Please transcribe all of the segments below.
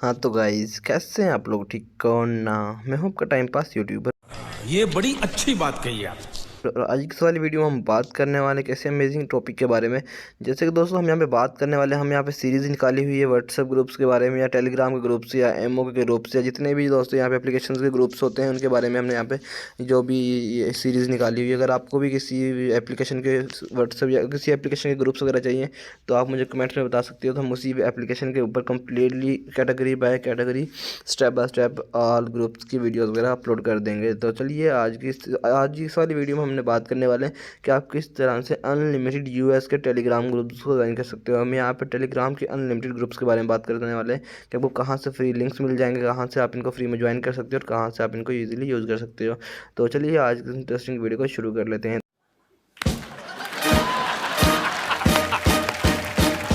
हाँ तो गाइस, कैसे हैं आप लोग? ठीक कौन ना। मैं हूं आपका टाइम पास यूट्यूबर। ये बड़ी अच्छी बात कही आप। और आज की इस वाली वीडियो में हम बात करने वाले हैं कैसे अमेजिंग टॉपिक के बारे में। जैसे कि दोस्तों, हम यहाँ पे बात करने वाले हैं, हम यहाँ पे सीरीज़ निकाली हुई है व्हाट्सएप ग्रुप्स के बारे में, या टेलीग्राम के ग्रुप्स, या एमओ के ग्रुप्स, या जितने भी दोस्तों यहाँ पे एप्लीकेशंस के ग्रुप्स होते हैं उनके बारे में हमने यहाँ पे जो भी ये सीरीज़ निकाली हुई है। अगर आपको भी किसी एप्लीकेशन के व्हाट्सएप या किसी एप्लीकेशन के ग्रुप्स वगैरह चाहिए तो आप मुझे कमेंट्स में बता सकते हो, तो हम उसी एप्लीकेशन के ऊपर completely category by category step by step all groups की वीडियोस वगैरह अपलोड कर देंगे। तो चलिए, आज की इस वाली वीडियो में हमने बात करने वाले हैं कि आप किस तरह से अनलिमिटेड यूएस के टेलीग्राम ग्रुप्स को ज्वाइन कर सकते हो। हम यहाँ पे टेलीग्राम के अनलिमिटेड ग्रुप्स के बारे में बात करने वाले हैं कि आपको कहाँ से फ्री लिंक्स मिल जाएंगे, कहाँ से आप इनको फ्री में ज्वाइन कर सकते हो और कहाँ से आप इनको ईजिली यूज़ कर सकते हो। तो चलिए, आज की इंटरेस्टिंग वीडियो को शुरू कर लेते हैं।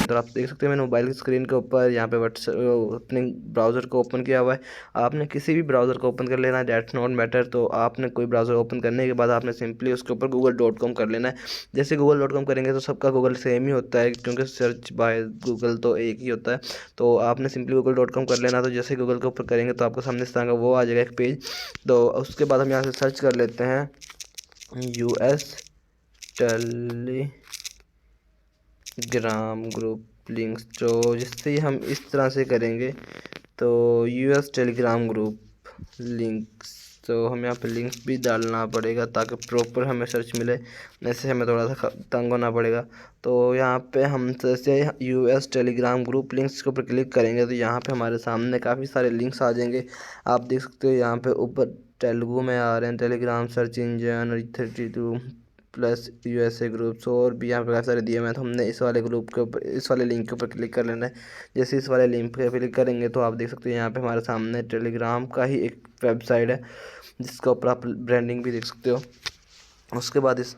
तो आप देख सकते हैं मैंने मोबाइल की स्क्रीन के ऊपर यहाँ पे व्हाट्सएप अपने ब्राउज़र को ओपन किया हुआ है। आपने किसी भी ब्राउज़र को ओपन कर लेना है, डेट्स नॉट मैटर। तो आपने कोई ब्राउज़र ओपन करने के बाद आपने सिंपली उसके ऊपर google.com कर लेना है। जैसे google.com करेंगे तो सबका गूगल सेम ही होता है, क्योंकि सर्च बाय गूगल तो एक ही होता है। तो आपने सिंपली google.com कर लेना। तो जैसे गूगल के ऊपर करेंगे तो आपको सामने इस तरह का वो आ जाएगा एक पेज। तो उसके बाद हम यहाँ से सर्च कर लेते हैं यूएस टेलीग्राम ग्रुप लिंक्स। तो जिससे हम इस तरह से करेंगे तो यूएस टेलीग्राम ग्रुप लिंक्स, तो हमें यहाँ पे लिंक्स भी डालना पड़ेगा ताकि प्रॉपर हमें सर्च मिले। ऐसे हमें थोड़ा सा तंग होना पड़ेगा। तो यहाँ पे हम जैसे यूएस टेलीग्राम ग्रुप लिंक्स के ऊपर क्लिक करेंगे तो यहाँ पे हमारे सामने काफ़ी सारे लिंक्स आ जाएंगे। आप देख सकते हो यहाँ पे ऊपर तेलुगु में आ रहे हैं, टेलीग्राम सर्च इंजन और 32 प्लस यूएसए ग्रुप्स, और भी यहाँ पे काफ़ी सारे दिए हुए हैं। तो हमने इस वाले ग्रुप के ऊपर, इस वाले लिंक के ऊपर क्लिक कर लेना है। जैसे इस वाले लिंक पे क्लिक करेंगे तो आप देख सकते हैं यहाँ पे हमारे सामने टेलीग्राम का ही एक वेबसाइट है जिसका ऊपर आप ब्रांडिंग भी देख सकते हो। उसके बाद इस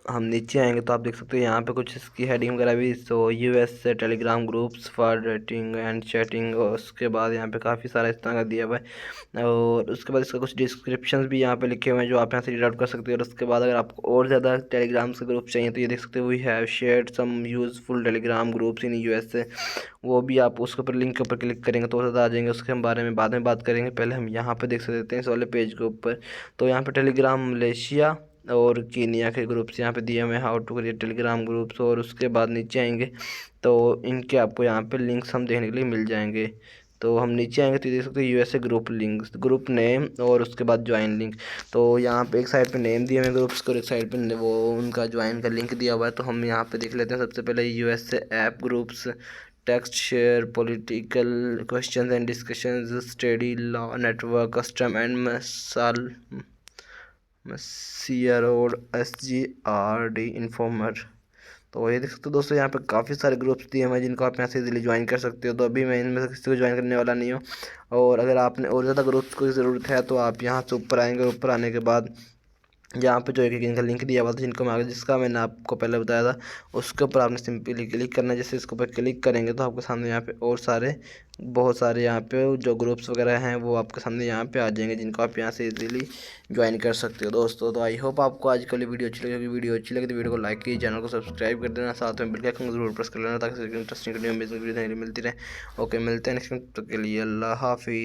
हम नीचे आएंगे तो आप देख सकते हो यहाँ पे कुछ इसकी हेडिंग वगैरह भी, सो यूएस से Telegram groups for rating and chatting. और उसके बाद यहाँ पे काफ़ी सारा इस तरह का दिया हुआ है, और उसके बाद इसका कुछ डिस्क्रिप्शंस भी यहाँ पे लिखे हुए हैं जो आप यहाँ से रीड आउट कर सकते हो। और उसके बाद अगर आपको और ज़्यादा टेलीग्राम के ग्रुप चाहिए तो ये देख सकते हो, we have shared some useful Telegram groups in US से। वो भी आप उसके ऊपर लिंक के ऊपर क्लिक करेंगे तो ज़्यादा आ जाएंगे, उसके हम बारे में बाद में बात करेंगे। पहले हम यहाँ पर देख सकते हैं इस वाले पेज के ऊपर। तो यहाँ पर टेलीग्राम मलेशिया और कीनिया के ग्रुप्स यहाँ पे दिए हुए हैं, how to create Telegram groups. और उसके बाद नीचे आएंगे तो इनके आपको यहाँ पे लिंक्स हम देखने के लिए मिल जाएंगे। तो हम नीचे आएंगे तो देख सकते हैं USA group links, group name और उसके बाद ज्वाइन लिंक। तो यहाँ पे एक साइड पे नेम दिए हुए हैं ग्रुप्स को और एक साइड पे वो उनका ज्वाइन का लिंक दिया हुआ है। तो हम यहाँ पे देख लेते हैं सबसे पहले USA app groups, text share, political questions and discussions, study, law, network, custom and मसाल मसीहा रोड, SGRD इन्फॉर्मर। तो ये देख सकते हो दोस्तों, यहाँ पे काफ़ी सारे ग्रुप्स दिए हुए हैं जिनको आप यहाँ से इजीली ज्वाइन कर सकते हो। तो अभी मैं इनमें से किसी को ज्वाइन करने वाला नहीं हूँ। और अगर आपने और ज़्यादा ग्रुप्स की ज़रूरत है तो आप यहाँ से ऊपर आएंगे। ऊपर आने के बाद यहाँ पे जो एक इनका लिंक दिया हुआ था जिनको मैं आगे, जिसका मैंने आपको पहले बताया था, उसके ऊपर आपने सिंपली क्लिक करना है। जैसे इसके ऊपर क्लिक करेंगे तो आपके सामने यहाँ पे और सारे बहुत सारे यहाँ पे जो ग्रुप्स वगैरह हैं वो आपके सामने यहाँ पे आ जाएंगे जिनको आप यहाँ से इजीली ज्वाइन कर सकते हो दोस्तों। तो आई होप आपको आज कल वीडियो अच्छी लगी। वीडियो अच्छी लगी तो वीडियो को लाइक कीजिए, चैनल को सब्सक्राइब कर देना, साथ में बेल के आइकन को जरूर प्रेस कर लेना ताकि इंटरेस्टिंग वीडियो मिलती रहे। ओके, मिलते हैं नेक्स्ट वीडियो, तब तक के लिए अल्लाह हाफिज़।